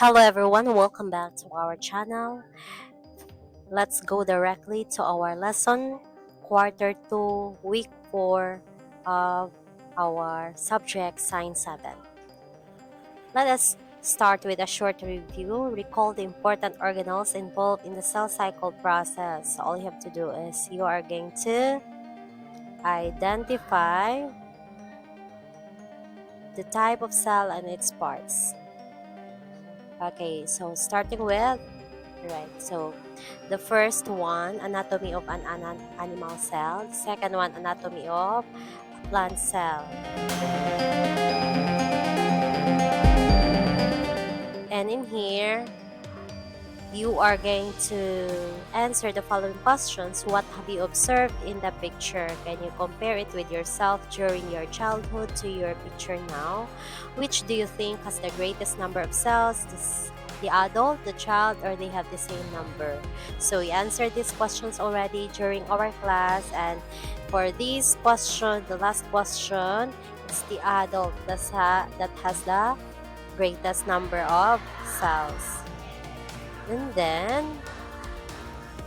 Hello everyone, welcome back to our channel. Let's go directly to our lesson, quarter 2, week 4 of our subject Science 7. Let us start with a short review. Recall the important organelles involved in the cell cycle process. So all you have to do is you are going to identify the type of cell and its parts. Okay, so starting with right, so the first one, anatomy of an animal cell. The second one, anatomy of a plant cell. And in here, you are going to answer the following questions. What have you observed in the picture? Can you compare it with yourself during your childhood to your picture now? Which do you think has the greatest number of cells? The adult, the child, or they have the same number? So we answered these questions already during our class, and for this question, the last question, it's the adult that has the greatest number of cells. And then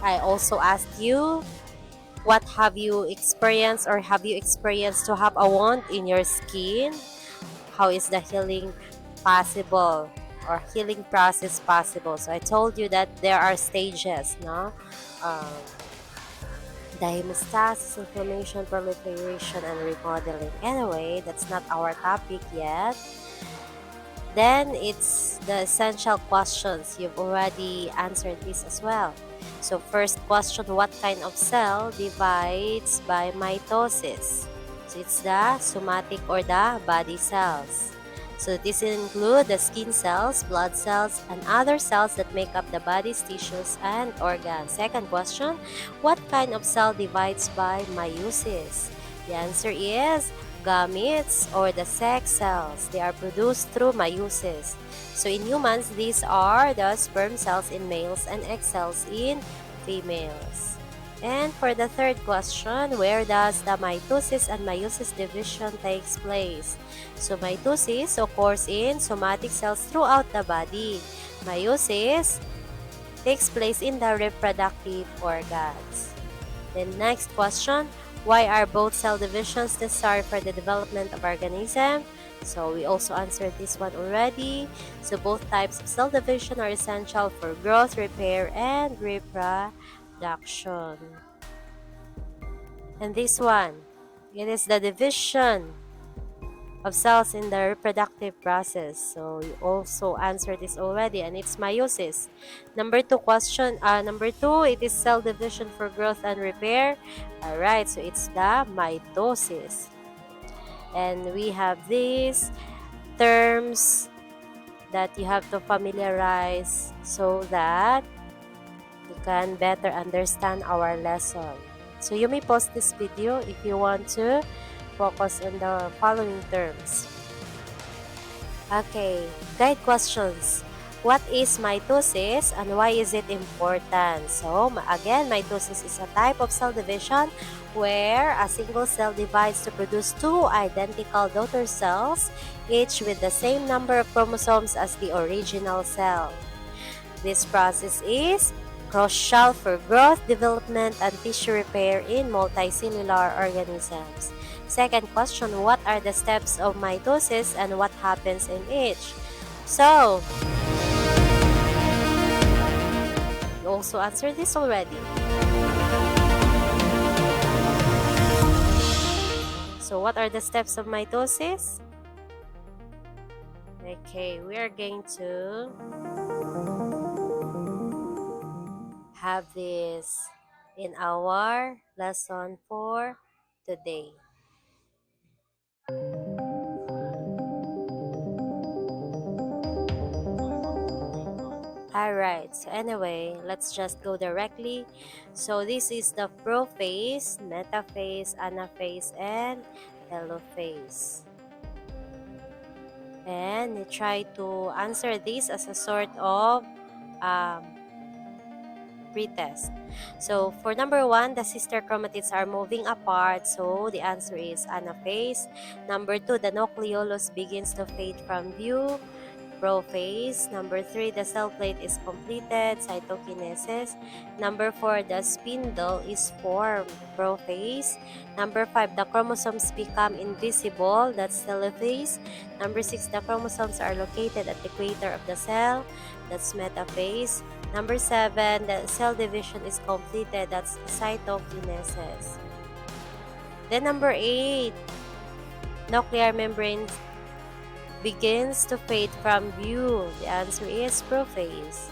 I also asked you, what have you experienced, or have you experienced to have a wound in your skin? How is the healing possible, or healing process possible? So I told you that there are stages, no? The hemostasis, inflammation, proliferation, and remodeling. Anyway, that's not our topic yet. Then it's the essential questions. You've already answered this as well. So first question, what kind of cell divides by mitosis? So it's the somatic or the body cells. So this include the skin cells, blood cells, and other cells that make up the body's tissues and organs. Second question, what kind of cell divides by meiosis? The answer is gametes, or the sex cells. They are produced through meiosis. So in humans, these are the sperm cells in males and egg cells in females. And for the third question, where does the mitosis and meiosis division takes place? So mitosis occurs in somatic cells throughout the body. Meiosis takes place in the reproductive organs. The next question, why are both cell divisions necessary for the development of organism? So we also answered this one already. So both types of cell division are essential for growth, repair, and reproduction. And this one, it is the division of cells in the reproductive process. So you also answered this already, and it's meiosis. Number two, it is cell division for growth and repair. Alright, so it's the mitosis. And we have these terms that you have to familiarize so that you can better understand our lesson. So you may pause this video if you want to focus on the following terms. Okay, guide questions. What is mitosis and why is it important? So again, mitosis is a type of cell division where a single cell divides to produce two identical daughter cells, each with the same number of chromosomes as the original cell. This process is crucial for growth, development, and tissue repair in multicellular organisms. Second question, what are the steps of mitosis and what happens in each? So, you also answered this already. So, what are the steps of mitosis? Okay, we are going to have this in our lesson for today. Alright, so anyway, let's just go directly. So this is the prophase, metaphase, anaphase, and telophase. And you try to answer this as a sort of pretest. So for number 1, the sister chromatids are moving apart, so the answer is anaphase. Number 2, the nucleolus begins to fade from view. prophase. Number 3, the cell plate is completed, cytokinesis. Number 4, the spindle is formed, prophase. Number 5, the chromosomes become invisible, that's telophase. Number 6, the chromosomes are located at the equator of the cell, that's metaphase. Number 7, the cell division is completed, that's cytokinesis. Then number 8, nuclear membrane begins to fade from view. The answer is prophase.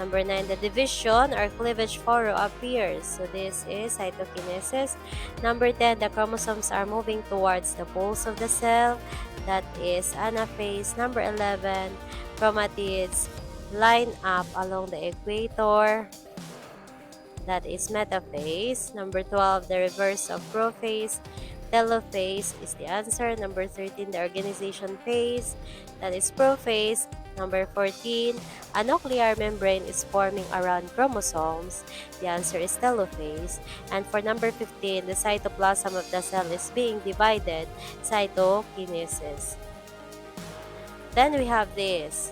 Number 9, the division or cleavage furrow appears. So this is cytokinesis. Number 10, the chromosomes are moving towards the poles of the cell. That is anaphase. Number 11, chromatids line up along the equator. That is metaphase. Number 12, the reverse of prophase. Telophase is the answer. Number 13, the organization phase. That is prophase. Number 14, a nuclear membrane is forming around chromosomes. The answer is telophase. And for number 15, the cytoplasm of the cell is being divided. Cytokinesis. Then we have this.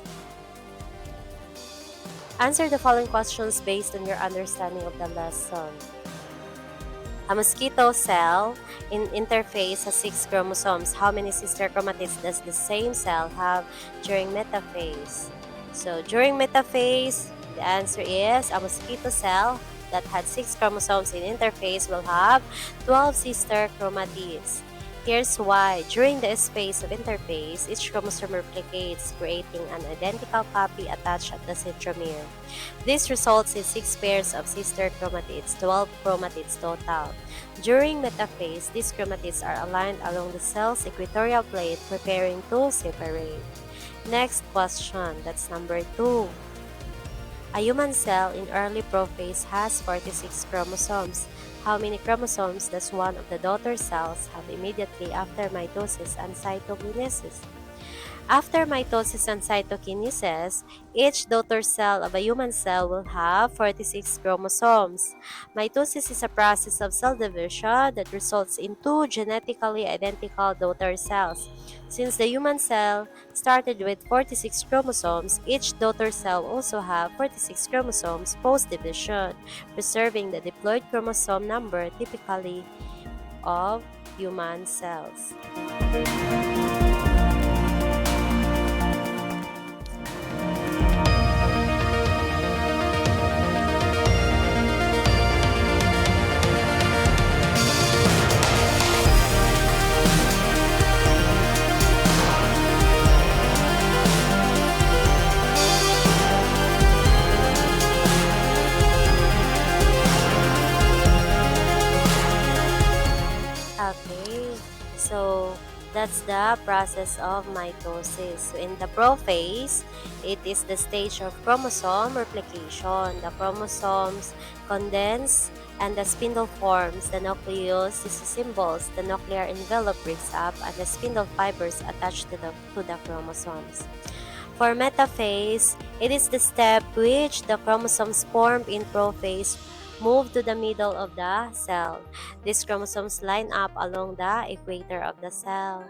Answer the following questions based on your understanding of the lesson. A mosquito cell in interphase has 6 chromosomes. How many sister chromatids does the same cell have during metaphase? So during metaphase, the answer is a mosquito cell that had 6 chromosomes in interphase will have 12 sister chromatids. Here's why. During the phase of interphase, each chromosome replicates, creating an identical copy attached at the centromere. This results in 6 pairs of sister chromatids, 12 chromatids total. During metaphase, these chromatids are aligned along the cell's equatorial plate, preparing to separate. Next question, that's number 2. A human cell in early prophase has 46 chromosomes. How many chromosomes does one of the daughter cells have immediately after mitosis and cytokinesis? After mitosis and cytokinesis, each daughter cell of a human cell will have 46 chromosomes. Mitosis is a process of cell division that results in 2 genetically identical daughter cells. Since the human cell started with 46 chromosomes, each daughter cell also have 46 chromosomes post-division, preserving the diploid chromosome number typically of human cells. Okay, so that's the process of mitosis. So in the prophase, it is the stage of chromosome replication. The chromosomes condense and the spindle forms. The nucleus disassembles. The nuclear envelope breaks up and the spindle fibers attach to the chromosomes. For metaphase, it is the step which the chromosomes formed in prophase move to the middle of the cell. These chromosomes line up along the equator of the cell.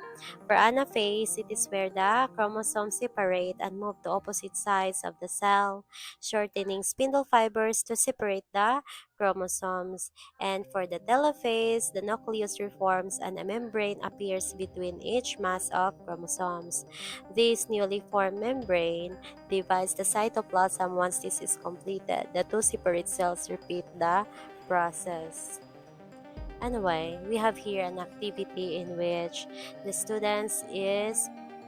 For anaphase, it is where the chromosomes separate and move to opposite sides of the cell, shortening spindle fibers to separate the chromosomes. And for the telophase, the nucleus reforms and a membrane appears between each mass of chromosomes. This newly formed membrane divides the cytoplasm. Once this is completed, the 2 separate cells repeat the process. Anyway, we have here an activity in which the students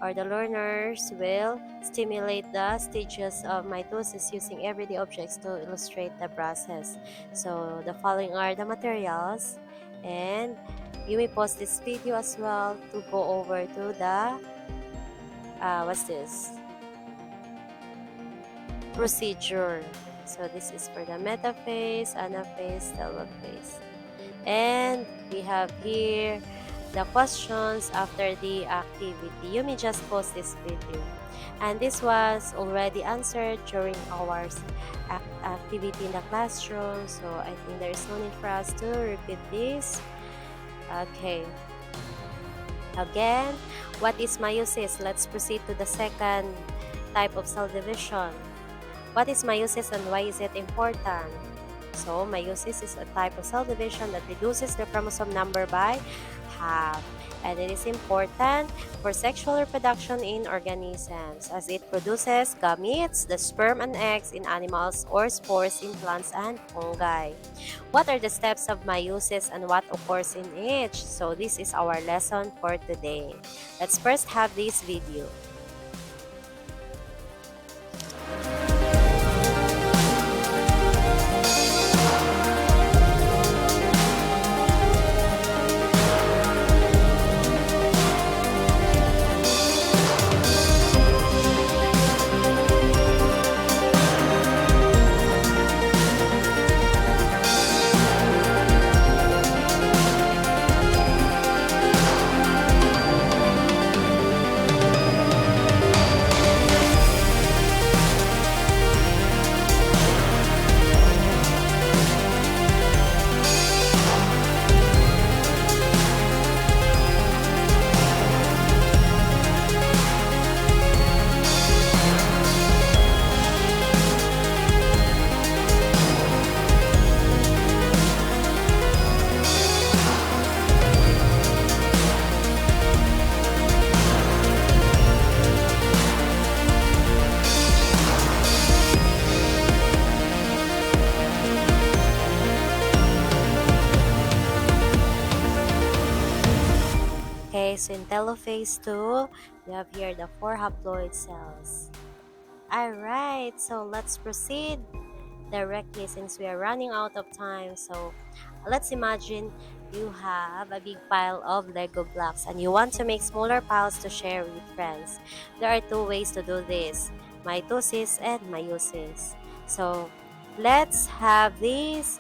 or the learners will stimulate the stages of mitosis using everyday objects to illustrate the process. So the following are the materials, and you may pause this video as well to go over to the procedure. So this is for the metaphase, anaphase, telophase. And we have here the questions after the activity. You may just pause this video. And this was already answered during our activity in the classroom. So I think there is no need for us to repeat this. Okay. Again, what is meiosis? Let's proceed to the second type of cell division. What is meiosis and why is it important? So, meiosis is a type of cell division that reduces the chromosome number by half. And it is important for sexual reproduction in organisms as it produces gametes, the sperm and eggs in animals, or spores in plants and fungi. What are the steps of meiosis and what occurs in each? So, this is our lesson for today. Let's first have this video. Okay, so in telophase 2, you have here the 4 haploid cells. Alright, so let's proceed directly since we are running out of time. So let's imagine you have a big pile of Lego blocks and you want to make smaller piles to share with friends. There are two ways to do this, mitosis and meiosis. So let's have this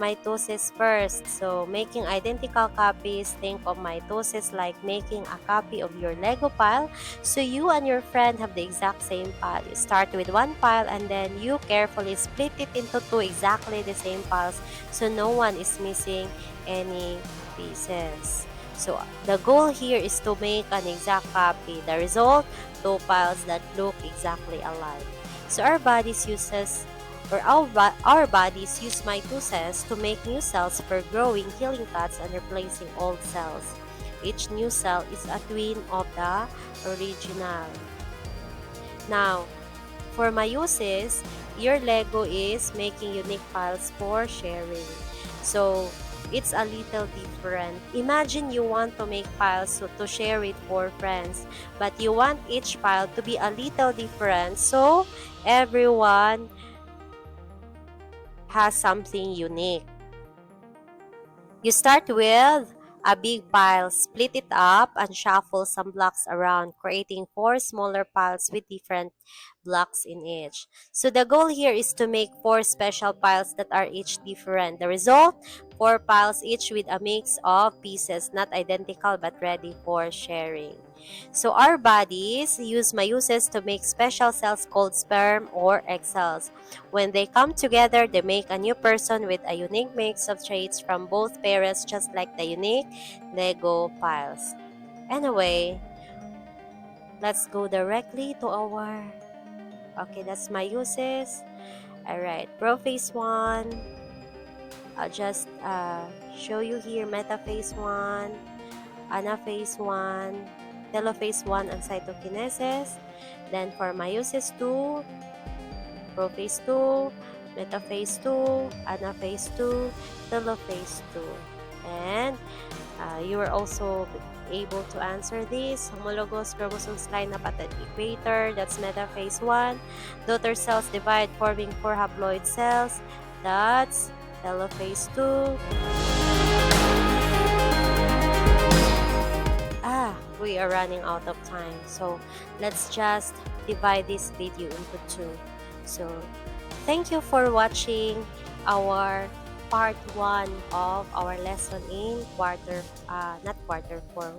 mitosis first. So making identical copies, think of mitosis like making a copy of your Lego pile. So you and your friend have the exact same pile. You start with one pile and then you carefully split it into two exactly the same piles so no one is missing any pieces. So the goal here is to make an exact copy. The result, two piles that look exactly alike. So our bodies use mitosis to make new cells for growing, killing cuts, and replacing old cells. Each new cell is a twin of the original. Now, for meiosis, your Lego is making unique piles for sharing. So, it's a little different. Imagine you want to make piles to share it for friends, but you want each pile to be a little different so everyone has something unique. You start with a big pile, split it up, and shuffle some blocks around, creating 4 smaller piles with different blocks in each. So the goal here is to make 4 special piles that are each different. The result, 4 piles each with a mix of pieces, not identical but ready for sharing. So our bodies use meiosis to make special cells called sperm or egg cells. When they come together, they make a new person with a unique mix of traits from both parents, just like the unique Lego piles. Anyway, let's go directly to our... Okay, that's meiosis. Alright, prophase 1. I'll just show you here metaphase 1, anaphase 1, telophase 1, and cytokinesis. Then for meiosis 2, prophase 2, metaphase 2, anaphase 2, telophase 2. And you were also able to answer this. Homologous chromosomes line up at the equator, that's metaphase 1. Daughter cells divide forming 4 haploid cells, that's telophase 2. We are running out of time, so let's just divide this video into 2. So thank you for watching our part 1 of our lesson in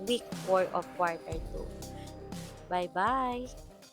week 4 of quarter 2. Bye bye.